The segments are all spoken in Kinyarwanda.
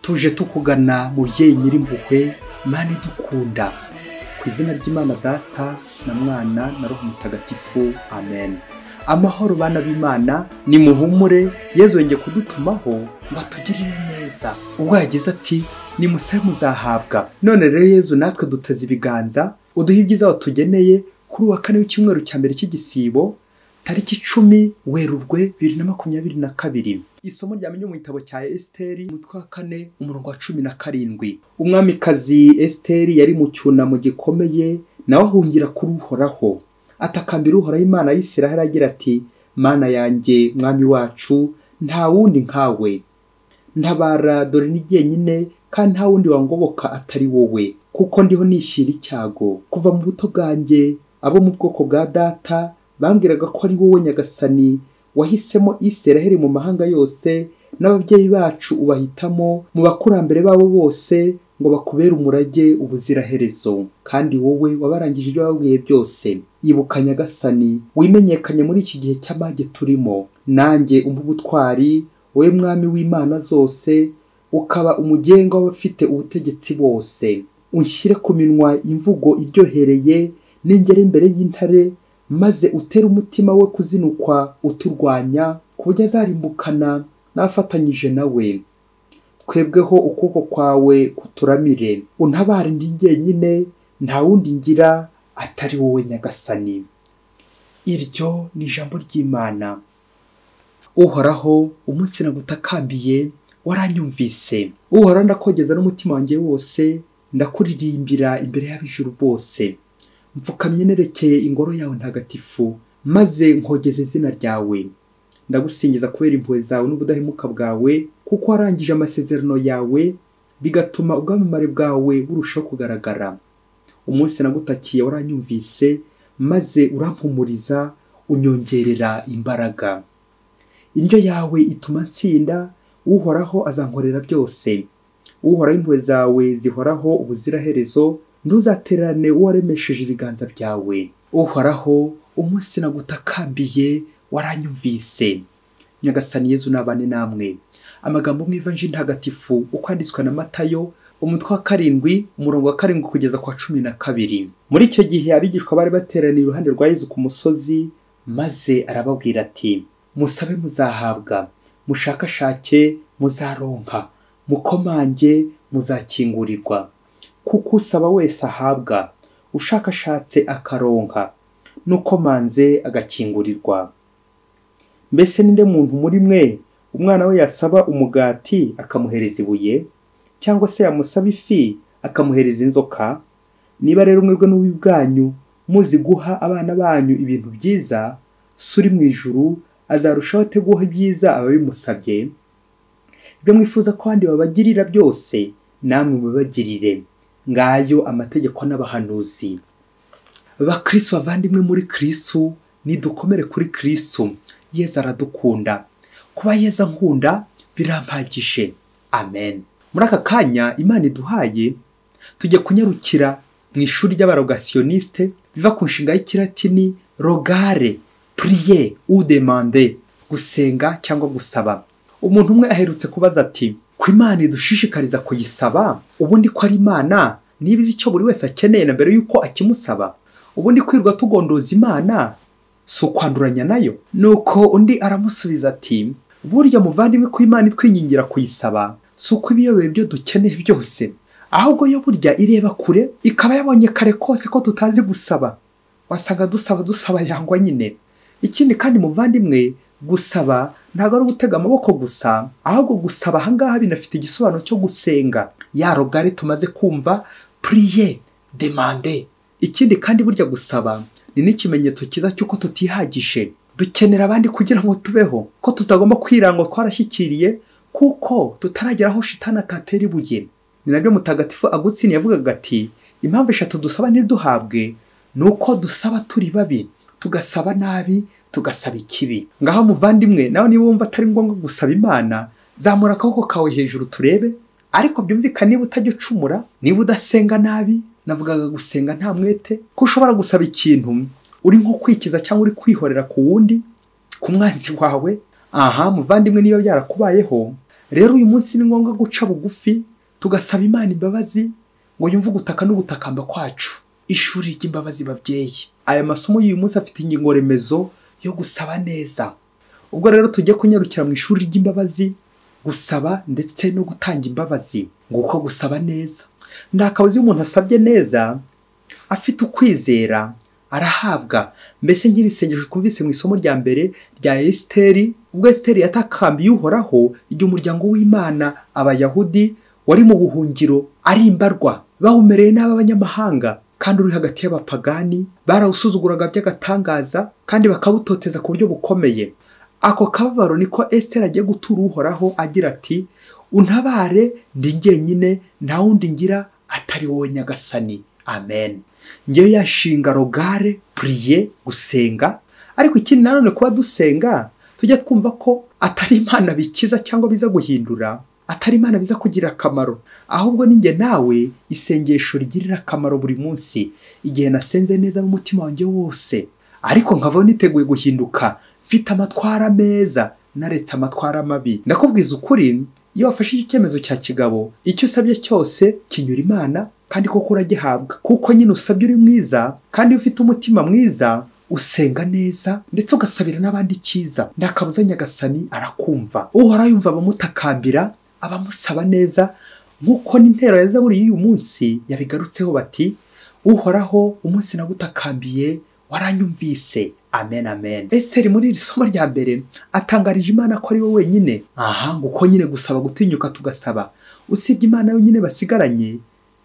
tuje tukugana mubyeyi nyirimpuhwe Imana idukunda, ku izina ry'Imana Data na Mwana na Roho Mutagatifu, amen. Amahoro bana b'Imana, ni muhumure, Yezu yongeye kudutumaho ngo atugirire neza. Ubwo yagize ati nimusabe muzahabwa. None rero Yezu natwe duteze ibiganza, uduhe ibyiza watugeneye kuri wa kane w'icyumweru cya mbere cy'Igisibo, tariki 10 Werurwe 2022. Isomo ryamenye mu gitabo cya Esiteri, umutwe wa 4 umurongo wa 17. Umwamikazi Esiteri yari mu cyunamo gikomeye, nawe ahungira kuri Uhoraho, atakambira Uhoraho Imana y'Isiraheli agira ati, Mana yanjye mwami wacu, nta wundi nkawe. Ntabara, dore ni jyenyine kandi nta wundi wangoboka atari wowe, kuko ndiho nishyira icyago. Kuva mu buto bwanjye abo mu bwoko bwa data bambwiraga ko ari wowe Nyagasani wahisemo Isiraheli mu mahanga yose, n'ababyeyi bacu ubahitamo mu bakurambere babo bose ngo bakubere umurage ubuziraherezo. Kandi wowe wabarangije ibyo wabwiye byose. Ibuka Nyagasani, wimenyekanye muri iki gihe cy'amage turimo. Nanjye umpa ubutwari, wowe mwami w'Imana zose, ukaba umugenga w'abafite ubutegetsi bose. Unshyire ku minwa imvugo iryohereye, ningere imbere y'intare, maze utere umutima we kuzinukwa uturwanya, ku buryo azarimbukana n'afatanyije nawe. Twebweho ukuboko kwawe kuturamire, untabare ndi jyenyine, nta wundi ngira atari wowe Nyagasani. Iryo ni ijambo ry'Imana. Uhoraho, umunsi nagutakambiye waranyumvise. Uhoraho, ndakogeza n'umutima wanjye wose, ndakuririmbira imbere y'ab'ijuru bose. Mfukamye nerekeye ingoro yawe ntagatifu, maze nkogeze izina ryawe. Ndagusingiza kubera impuhwe zawe n'ubudahemuka bwawe, kuko warangije amasezerano yawe, bigatuma ubwamamare bwawe burushaho kugaragara. Umunsi nagutakiye waranyumvise, maze urampumuriza, unyongerera imbaraga. Indyo yawe ituma nsinda, Uhoraho azankorera byose. Uhoraho, impuhwe zawe zihoraho ubuziraherezo, ntuzatererane uwaremesheje ibiganza byawe. Uhoraho, umunsi nagutakambiye waranyumvise. Nyagasani Yezu nabane namwe. Amagambo mu Ivanjili ntagatifu uko yanditswe na Matayo, umutwe wa 7 umurongo wa 7 kugeza kwa 12. Muri icyo gihe abigishwa bari bateraniye iruhande rwa Yezu ku musozi, maze arababwira ati, musabe muzahabwa, mushakashake muzaronka, mukomange muzakingurirwa. Kuko usaba wese ahabwa, ushakashatse akaronka, n'ukomanze agakingurirwa. Mbese ninde muntu muri mwe umwana we yasaba umugati akamuhereza ibuye, cyangwa se yamusaba ifi akamuhereza inzoka? Niba rero mwebwe n'ububi bwanyu muzi guha abana banyu ibintu byiza, so uri mu ijuru azarushaho ate guha ibyiza ababimusabye? Ibyo mwifuza ko abandi babagirira byose, namwe mubibagirire. Ngayo amategeko n'abahanuzi. Bakristo bavandimwe muri Kristo, nidukomere kuri Kristo. Yezu aradukunda. Kuba Yezu ankunda birampagije. Amen. Muri aka kanya Imana iduhaye, tujye kunyarukira mu ishuri ry'abarogationiste biva ku nshinga y'ikilatini rogare, prier ou demander, gusenga cyangwa gusaba. Umuntu umwe aherutse kubaza ati, ku Imana idushishikariza kuyisaba, ubundi ko ari Imana niba izi icyo buri wese akeneye na mbere yuko akimusaba, ubundi kwirwa tugondoza Imana si ukwanduranya nayo? Nuko undi aramusubiza ati, burya muvandimwe, ko Imana itwingingira kuyisaba si uko ibiyobeye ibyo dukeneye byose, ahubwo yo burya ireba kure, ikaba yabonye kare kose ko tutazi gusaba. Wasanga dusaba yangwa nyine. Ikindi kandi muvandimwe, gusaba ntabwo ari ugutega amaboko gusa, ahubwo gusaba ahangaha binafite igisobanuro cyo gusenga. Ya rogare tumaze kumva, prier, demander. Ikindi kandi burya gusaba ni n'ikimenyetso cyiza cy'uko tutihagije. Dukenera abandi kugira ngo tubeho, ko tutagomba kwiranga twarashyikiriye, kuko tutaragera aho shitani atatera ibuye. Ni nabyo Mutagatifu Agustin yavugaga ati, impamvu 3 dusaba ntiduhabwe, nuko dusaba turi babi, tugasaba nabi, tugasaba ikibi. Ngaho muvandimwe, nawe niba wumva atari ngombwa gusaba Imana, zamura akaboko kawe hejuru turebe. Ariko byumvikane niba utajya ucumura, niba udasenga nabi, navugaga gusenga nta mwete, ko ushobora gusaba ikintu uri nko kwikiza cyangwa uri kwihorera ku wundi, ku mwanzi wawe. Aha muvandimwe, niba byarakubayeho, rero uyu munsi ni ngombwa guca bugufi tugasaba Imana imbabazi ngo yumve gutaka no gutakamba kwacu. Ishuri ry'imbabazi babyeyi. Aya masomo y'uyu munsi afite ingingo remezo yo gusaba neza. Ubwo rero tujye kunyarukira mu ishuri ry'imbabazi, gusaba ndetse no gutanga imbabazi. Nguko gusaba neza. Ndakabuze umuntu asabye neza afite ukwizera arahabwa. Mbese nkiri isengesho twumvise mu isomo rya mbere rya Esiteri, ubwo Esiteri yatakambiye Uhoraho igihe umuryango w'Imana Abayahudi wari mu buhungiro ari imbarwa, bawumereye nabi abanyamahanga kandi uri hagati y'abapagani, barawusuzuguraga by'agatangaza kandi bakabutoteza ku buryo bukomeye. Ako kababaro niko Esiteri agiye gutura Uhoraho agira ati, untabare ndi jyenyine, nta wundi ngira atari wowe Nyagasani. Amen. Ngewe yashinga rogare priye, gusenga. Ariko ikindi nanone kuba dusenga tujya twumva ko atari Imana bikiza cyangwa biza guhindura, atari Imana biza kugira akamaro, ahubwo ninjye nawe isengesho rigirira akamaro buri munsi igihe nasenze neza n'umutima wanjye wose, ariko nkavaho niteguye guhinduka, mfite amatwara meza naretse amatwara mabi. Ndakubwiza ukuri, iyo wafashe icyemezo cya kigabo, icyo usabye cyose kinyura Imana kandi koko uragihabwa, kuko nyine usabye uri mwiza kandi ufite umutima mwiza, usenga neza ndetse ugasabira n'abandi cyiza. Ndakabuza Nyagasani arakumva. Uhoraho yumva abamutakambira, abamusaba neza, nk'uko n'intero ya Zaburi y'uyu munsi yabigarutseho bati, Uhoraho umunsi nagutakambiye waranyumvise. Amen, amen. Esiteri muri iri somo rya mbere atangarije Imana ko ari we wenyine. Nguko nyine gusaba gutinyuka tugasaba. Usibye Imana yonyine basigaranye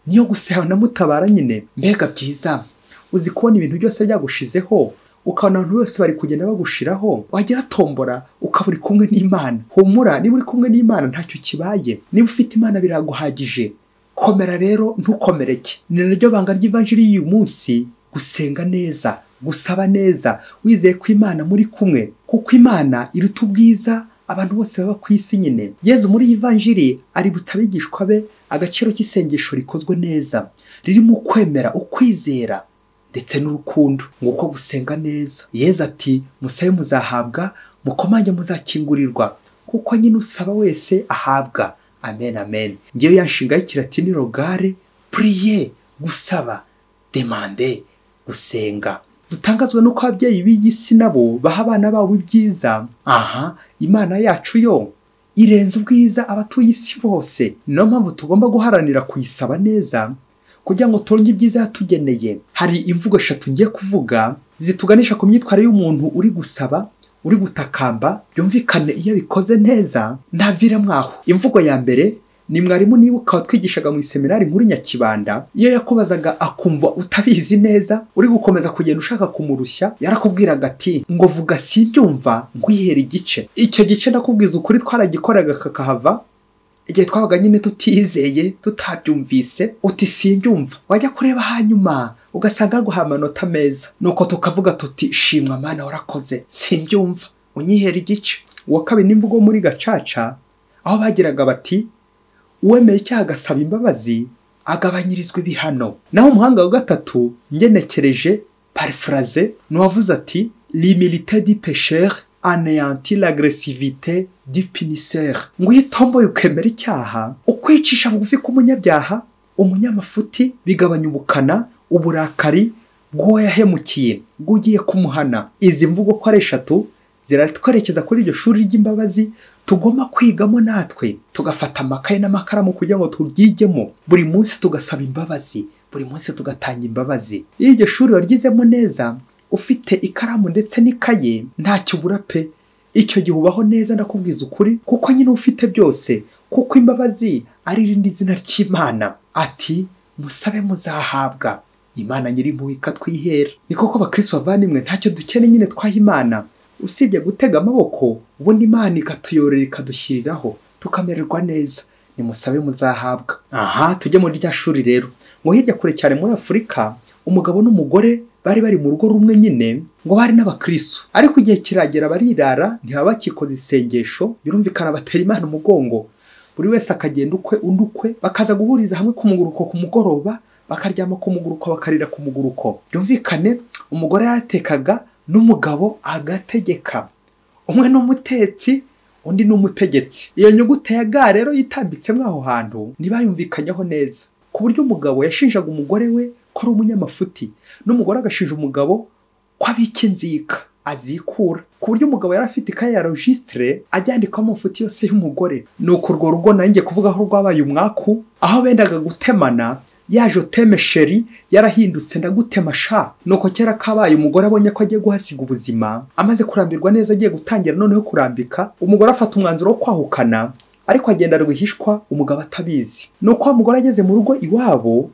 niyo gusaba na mutabara nyine. Mbega byiza, uzi kubona ibintu byose byagushizeho, ukabona abantu bose bari kugenda bagushiraho, wagira tombora ukaba uri kumwe n'Imana. Humura, niba uri kumwe n'Imana ntacyo kibaye. Niba ufite Imana biraguhagije. Komera rero ntukomereke. Ni naryo banga ry'ivanjiri y'uyu munsi, gusenga neza, gusaba neza, wizeye ko Imana muri kumwe, kuko Imana iruta ubwiza abantu bose baba ku isi nyine. Yezu muri iyi vanjiri aributsa abigishwa be agaciro k'isengesho rikozwe neza, ririmo kwemera, ukwizera ndetse n'urukundo. Nguko gusenga neza. Yezu ati, musabe muzahabwa, mukomange muzakingurirwa, kuko nyine usaba wese ahabwa. Amen, amen. Ngewe yanshingaho ikilatini rogare priye, gusaba, demande, gusenga. Dutangazwa nuko ababyeyi b'iyi si nabo baha abana babo ibyiza. Imana yacu yo irenze ubwiza abatuye isi bose. Niyo mpamvu tugomba guharanira kuyisaba neza kugira ngo turonke ibyiza yatugeneye. Hari imvugo 3 ngiye kuvuga zituganisha ku myitwarire y'umuntu uri gusaba, uri gutakamba, byumvikane iyo bikoze neza ntavira mwaho. Imvugo ya mbere ni mwarimu nibuka watwigishaga mu iseminari nkuru Nyakibanda, iyo yakubazaga akumva utabizi neza, uri gukomeza kugenda ushaka kumurushya, yarakubwiraga ati, ngo vuga simbyumva ngwihera igice. Icyo gice ndakubwiza ukuri twaragikoraga kakahava, igihe twabaga nyine tutizeye, tutabyumvise, uti simbyumva. Wajya kureba hanyuma ugasanga guha amanota meza, nuko tukavuga tuti, shimwa Mana warakoze, simbyumva unyihera igice. Uwa kabiri n'imvugo muri Gacaca, aho bagiraga bati, uwemeye icyaha agasaba imbabazi agabanyirizwa ibihano. Naho umuhanga wa gatatu ngenekereje paraphrase n'uwavuze ati, l'humilité du pécheur anéantit l'agressivité du punisseur. Ngo itomboye ukemera icyaha, ukwicisha bugufi k'umunyabyaha, umunyamafuti, bigabanya ubukana, uburakari bw'uwo yahemukiye, bw'ugiye kumuhana. Izi mvugo ko ari 3 ziratwerekeza kuri iryo shuri ry'imbabazi tugomba kwigamo natwe, tugafata amakaye n'amakaramu kugira ngo turyigemo. Buri munsi tugasaba imbabazi, buri munsi tugatanga imbabazi. Iyo iryo shuri waryizemo neza, ufite ikaramu ndetse n'ikaye, ntacyo ubura pe. Icyo gihe ubaho neza, ndakubwiza ukuri, kuko nyine ufite byose, kuko imbabazi ari irindi zina ry'Imana. Ati, musabe muzahabwa. Imana nyirimpuhwe ikatwihera. Ni koko bakristo bavandimwe, ntacyo dukeneye nyine twaha Imana, usibye gutega amaboko, ubundi Imana ikatuyorera ikadushyiriraho, tukamererwa neza. Nimusabe muzahabwa. Tujye muri rya shuri rero. Ngo hirya kure cyane muri Afurika, umugabo n'umugore bari mu rugo rumwe nyine, ngo bari n'abakristo, ariko igihe kiragera barirara, ntibaba bakikoze isengesho, birumvikana batera Imana umugongo. Buri wese akagenda ukwe undi ukwe, bakaza guhuriza hamwe ku muguruko ku mugoroba, bakaryama ku muguruko, bakarira ku muguruko. Byumvikane umugore yaratekaga n'umugabo agategeka. Umwe n'umutetsi, undi ni umutegetsi. Iyo nyuguti ya ga rero yitambitsemo aho hantu ntibayumvikanyeho neza, ku buryo umugabo yashinjaga umugore we ko ari umunyamafuti, n'umugore agashinja umugabo ko abika inzika azikura, ku buryo umugabo yari afite ikaye ya registre ajyandikamo amafuti yose y'umugore. Nuko urwo rugo nanjye kuvuga aho rwabaye umwaku, aho bendaga gutemana yaje uteme sheri yarahindutse ndagutema sha. Nuko kera kabaye umugore abonye ko agiye guhasiga ubuzima, amaze kurambirwa neza agiye gutangira noneho kurambika, umugore afata umwanzuro wo kwahukana, ariko agenda rwihishwa umugabo atabizi. Nuko wa mugore ageze mu rugo iwabo,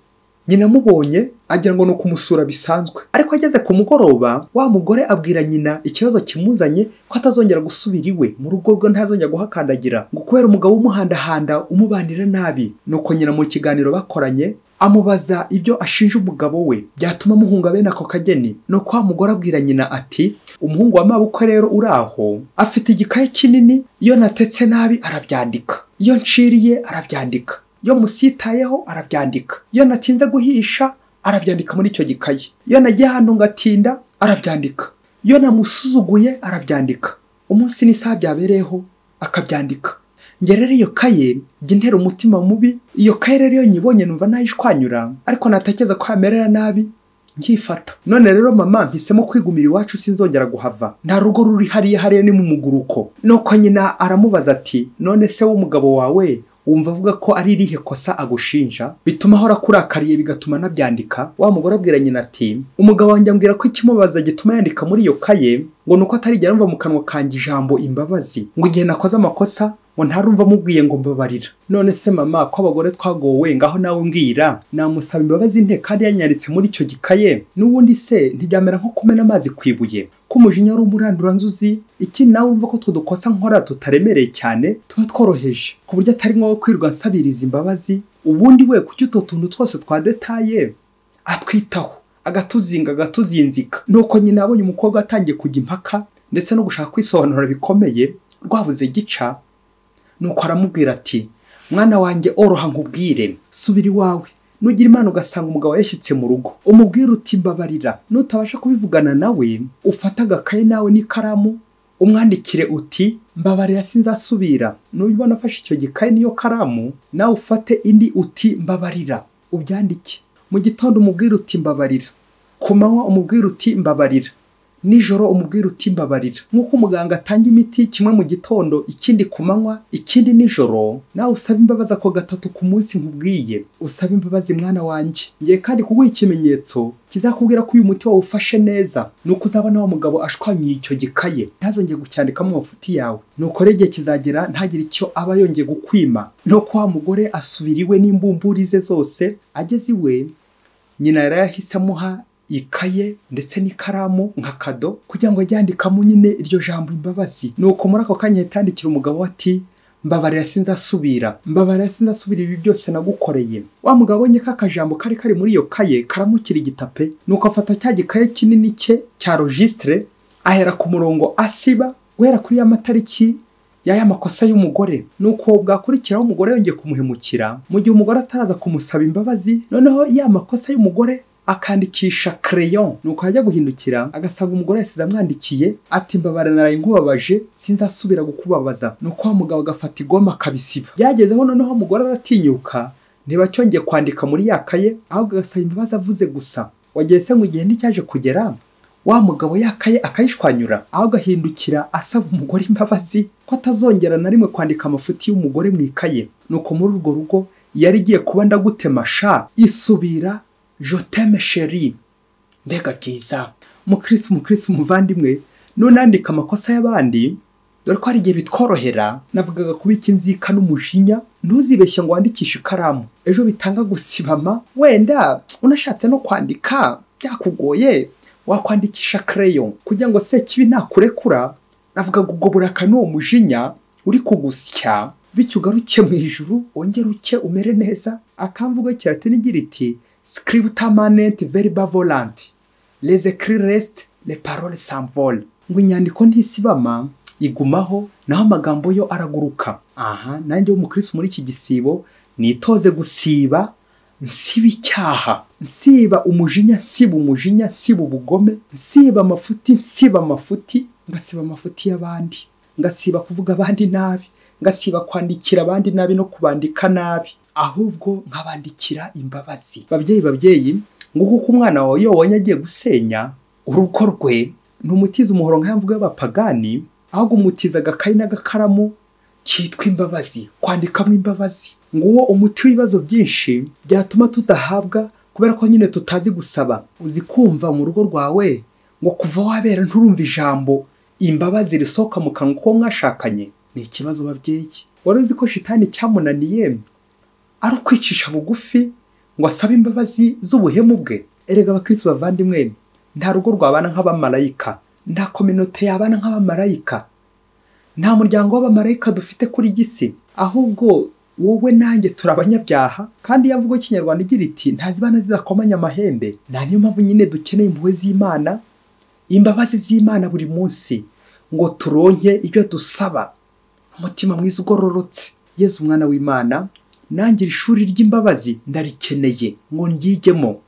nyina amubonye agira ngo ni ukumusura bisanzwe, ariko ageze ku mugoroba wa mugore abwira nyina ikibazo kimuzanye, ko atazongera gusubira iwe mu rugo rwe, ntazongera guhakandagira ngo kubera umugabo w'umuhandahanda umubanira nabi. Nuko nyina mu kiganiro bakoranye amubaza ibyo ashinja umugabo we byatuma amuhunga bene ako kageni. Nuko wa mugore abwira nyina ati umuhungu wa mabukwe rero uraho afite igikaye kinini, iyo natetse nabi arabyandika, iyo nciriye arabyandika, iyo musitayeho arabyandika, iyo natinze guhisha arabyandika muri icyo gikaye, iyo nagiye ahantu ngatinda arabyandika, iyo namusuzuguye arabyandika, umunsi n'isaha byabereyeho akabyandika. Nge rero iyo kaye ijya intera umutima mubi, iyo kaye rero iyo nyibonye numva nayishwanyura, ariko natekereza ko yamerera nabi nkifata. None rero mama mpisemo kwigumira iwacu, sinzongera guhava, nta rugo ruri hariya ni mu muguruko. Nuko nyina aramubaza ati none se w'umugabo wawe wumva avuga ko ari irihe kosa agushinja bituma ahora kurakariye bigatuma nabyandika? Wa mugore abwira nyina ati umugabo wanjye ambwira ko ikimubaza gituma yandika muri iyo kaye ngo nuko atarigera numva mu kanwa kanjye ijambo imbabazi, ngo igihe nakoze amakosa ngo ntarumva mubwiye ngo mbabarira. None se mama ko abagore twagowe, ngaho nawe mbwira namusaba imbabazi nte kandi yanyanditse muri icyo gikaye? N'ubundi se ntibyamera nko kumena amazi kwibuye, ko umujinya ari umurandura nzuzi? Iki nawe urumva ko tudukosa nkora tutaremereye cyane, tuba tworoheje ku buryo atari nko kwirwa nsabiriza imbabazi. Ubundi we kuki utwo tuntu twose twa detaye atwitaho agatuzinga agatuzinzika? Nuko nyina abonye umukobwa atangiye kujya impaka ndetse no gushaka kwisobanura bikomeye, rwabuze gica. Nuko aramubwira ati mwana wanjye oroha nkubwire, subira iwawe, nugira Imana ugasanga umugabo yashyitse mu rugo, umubwire uti mbabarira. Nutabasha kubivugana nawe ufata agakaye nawe n'ikaramu umwandikire uti mbabarira sinzasubira. Nubona afashe icyo gikaye n'iyo karamu, nawe ufate indi uti mbabarira ubyandike. Mu gitondo umubwire uti mbabarira, ku manywa umubwire uti mbabarira, nijoro umubwire uti mbabarira. Nk'uko umuganga atanga imiti kimwe mu gitondo, ikindi ku manywa, ikindi nijoro, nawe usaba imbabazi ako gatatu ku munsi nkubwiye. Usaba imbabazi mwana wanjye, ngiye kandi kuguha ikimenyetso kizakubwira ko uyu muti wawe ufashe neza. Nuko uzabona wa mugabo ashwanyuye icyo gikaye, ntazongeye gucyandikamo amafuti yawe. Nuko rero igihe kizagera ntagire icyo aba yongeye gukwima. Nuko wa mugore asubira iwe n'imbumburi ze zose. Ageze iwe, nyina yari yahise amuha ikaye ndetse n'ikaramu nka kado kugira ngo ajyandikamo nyine iryo jambo imbabazi. Nuko muri ako kanya yatandikira umugabo ati mbabarira sinzasubira, mbabarira sinzasubira ibi byose nagukoreye. Wa mugabo abonye ko akajambo kari muri iyo kaye karamukira igitape. Nuko afata cya gikaye kinini cye cya registre ahera ku murongo asiba guhera kuri ya matariki ya makosa y'umugore. Nuko bwakurikiraho umugore yongeye kumuhemukira, mu gihe umugore ataraza kumusaba imbabazi, noneho ya makosa y'umugore akandikisha crayon. Nuko ajya guhindukira agasanga umugore yasize amwandikiye ati mbabarira naraye ngubabaje sinzasubira gukubabaza. Nuko wa mugabo agafata igoma akabisiba. Byagezeho noneho umugore aratinyuka, ntibacyongeye kwandika muri ya kaye, ahubwo agasaba imbabazi avuze gusa. Wagiye se ngo igihe nticyaje kugera wa mugabo yakaye akayishwanyura, ahubwo ahindukira asaba umugore imbabazi ko atazongera na rimwe kwandika amafuti y'umugore mu ikaye. Nuko muri urwo rugo yari igiye kuba ndagutema sha isubira je t'aime chérie. Mbega byiza mukristo umuvandimwe, nunandika amakosa y'abandi, dore ko hari igihe bitworohera. Navugaga kubika inzika n'umujinya, ntuzibeshye ngo wandikishe ikaramu, ejo bitanga gusibama. Wenda unashatse no kwandika byakugoye, wakwandikisha crayon kugira ngo se kibi nakurekura. Navugaga ubwo buraka n'uwo mujinya uri kugusya, bityo ugaruke mu ijuru wongere uke umere neza. Akamvugo kiratini gira iti scripta manent verba volant, les écrits restent, les paroles s'envolent. Ngo inyandiko ntisibama igumaho, naho amagambo yo araguruka. Aha nanjye w'umukristo muri iki gisibo nitoze gusiba, nsiba icyaha, nsiba umujinya, nsiba umujinya, nsiba ubugome, nsiba amafuti, nsiba amafuti, ngasiba amafuti y'abandi. ngasiba kuvuga abandi nabi, ngasiba kwandikira abandi nabi no kubandika nabi, ahubwo nkabandikira imbabazi. Babyeyi ngo kuko umwana wawe iyo wabonye agiye gusenya urugo rwe ntumutiza umuhoro nk'aya mvugo y'abapagani, ahubwo umutiza agakayi n'agakaramu kitwa imbabazi, kwandikamo imbabazi. Nguwo umuti w'ibibazo byinshi byatuma tudahabwa kubera ko nyine tutazi gusaba. Uzi kumva mu rugo rwawe ngo kuva wabera nturumva ijambo imbabazi risohoka mu kanwa ko mwashakanye? Ni ikibazo babyeyi. Wari uzi ko shitani cyamunaniye ari ukwicisha bugufi ngo asabe imbabazi z'ubuhemu bwe? Erega abakristo bavandimwe, nta rugo rwabana nk'abamarayika, nta kominote yabana nk'abamarayika, nta muryango w'abamarayika dufite kuri iyi si, ahubwo wowe nanjye turi abanyabyaha. Kandi iyo mvugo y'ikinyarwanda igira iti ntazibana zidakomanya amahembe. Niyo mpamvu nyine dukeneye impuhwe z'Imana, imbabazi z'Imana buri munsi ngo turonke ibyo dusaba, umutima mwiza ugororotse. Yezu umwana w'Imana, nangira ishuri ry'imbabazi ndarikeneye ngo ndyigemo,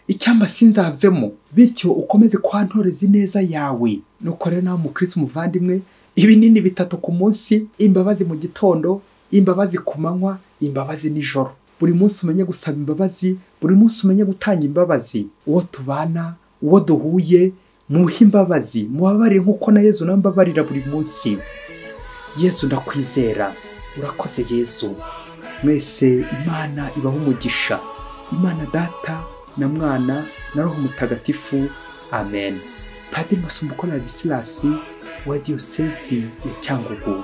icyamba sinzavemo, bityo ukomeze kwantoreza ineza yawe. Nuko rero nawe mukristo umuvandimwe, ibinini 3 ku munsi, imbabazi mu gitondo, imbabazi ku manywa, imbabazi nijoro. Buri munsi umenye gusaba imbabazi, buri munsi umenye gutanga imbabazi. Uwo tubana, uwo duhuye, muhe imbabazi, mubabarire nk'uko na Yezu nambabarira buri munsi. Yesu ndakwizera, urakoze Yesu. Mwese Imana ibaho umugisha, Imana Data na Mwana na Roho Mutagatifu. Amen. Padiri Masumbuko na Disilasi wa Diyosesi ya Cyangugu.